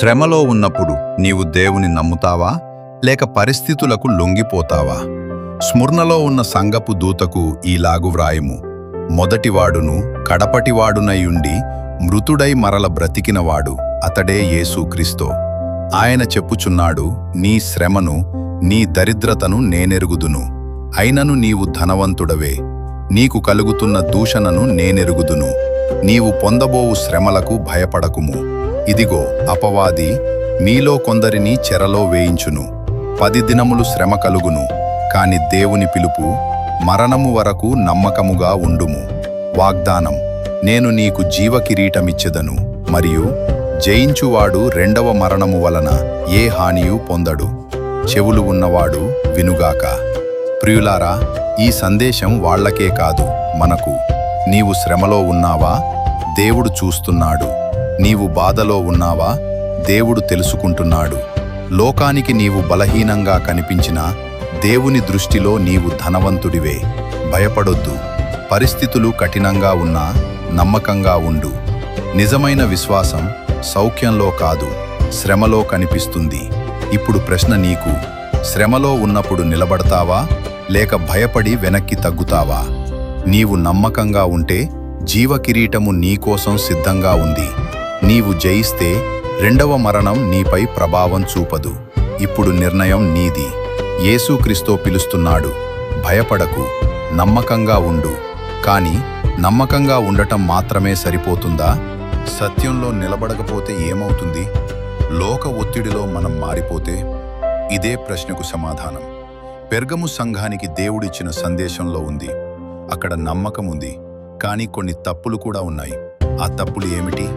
శ్రమలో ఉన్నప్పుడు నీవు దేవుని నమ్ముతావా లేక పరిస్థితులకు లొంగిపోతావా? స్ముర్నలో ఉన్న సంగపు దూతకు ఈలాగు వ్రాయుము: మొదటివాడును కడపటివాడునయుండి మృతుడై మరల బ్రతికినవాడు అతడే యేసుక్రీస్తు. ఆయన చెప్పుచున్నాడు, నీ శ్రమను నీ దరిద్రతను నేనెరుగుదును, అయినను నీవు ధనవంతుడవే. నీకు కలుగుతున్న దూషణను నేనెరుగుదును. నీవు పొందబోవు శ్రమలకు భయపడకుము. ఇదిగో, అపవాది మీలో కొందరిని చెరలో వేయించును. 10 దినములు శ్రమ కలుగును, కాని దేవుని పిలుపు మరణము వరకు నమ్మకముగా ఉండుము. వాగ్దానం: నేను నీకు జీవకిరీటమిచ్చెదను, మరియు జయించువాడు రెండవ మరణము వలన ఏ హానియూ పొందడు. చెవులు ఉన్నవాడు వినుగాక. ప్రియులారా, ఈ సందేశం వాళ్లకే కాదు, మనకు. నీవు శ్రమలో ఉన్నావా? దేవుడు చూస్తున్నాడు. నీవు బాధలో ఉన్నావా? దేవుడు తెలుసుకుంటున్నాడు. లోకానికి నీవు బలహీనంగా కనిపించినా దేవుని దృష్టిలో నీవు ధనవంతుడివే. భయపడొద్దు. పరిస్థితులు కఠినంగా ఉన్నా నమ్మకంగా ఉండు. నిజమైన విశ్వాసం సౌఖ్యంలో కాదు, శ్రమలో కనిపిస్తుంది. ఇప్పుడు ప్రశ్న నీకు: శ్రమలో ఉన్నప్పుడు నిలబడతావా లేక భయపడి వెనక్కి తగ్గుతావా? నీవు నమ్మకంగా ఉంటే జీవకిరీటము నీకోసం సిద్ధంగా ఉంది. నీవు జయిస్తే రెండవ మరణం నీపై ప్రభావం చూపదు. ఇప్పుడు నిర్ణయం నీది. యేసుక్రీస్తు పిలుస్తున్నాడు, భయపడకు, నమ్మకంగా ఉండు. కానీ నమ్మకంగా ఉండటం మాత్రమే సరిపోతుందా? సత్యంలో నిలబడకపోతే ఏమవుతుంది? లోక ఒత్తిడిలో మనం మారిపోతే? ఇదే ప్రశ్నకు సమాధానం పెర్గము సంఘానికి దేవుడిచ్చిన సందేశంలో ఉంది. అక్కడ నమ్మకం ఉంది, కానీ కొన్ని తప్పులు కూడా ఉన్నాయి. ఆ తప్పులు ఏమిటి?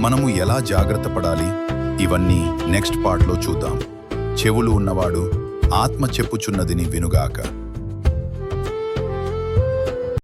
మనము ఎలా జాగ్రత్త పడాలి? ఇవన్నీ నెక్స్ట్ పార్ట్లో చూద్దాం. చెవులు ఉన్నవాడు ఆత్మ చెప్పుచున్నదిని వినుగాక.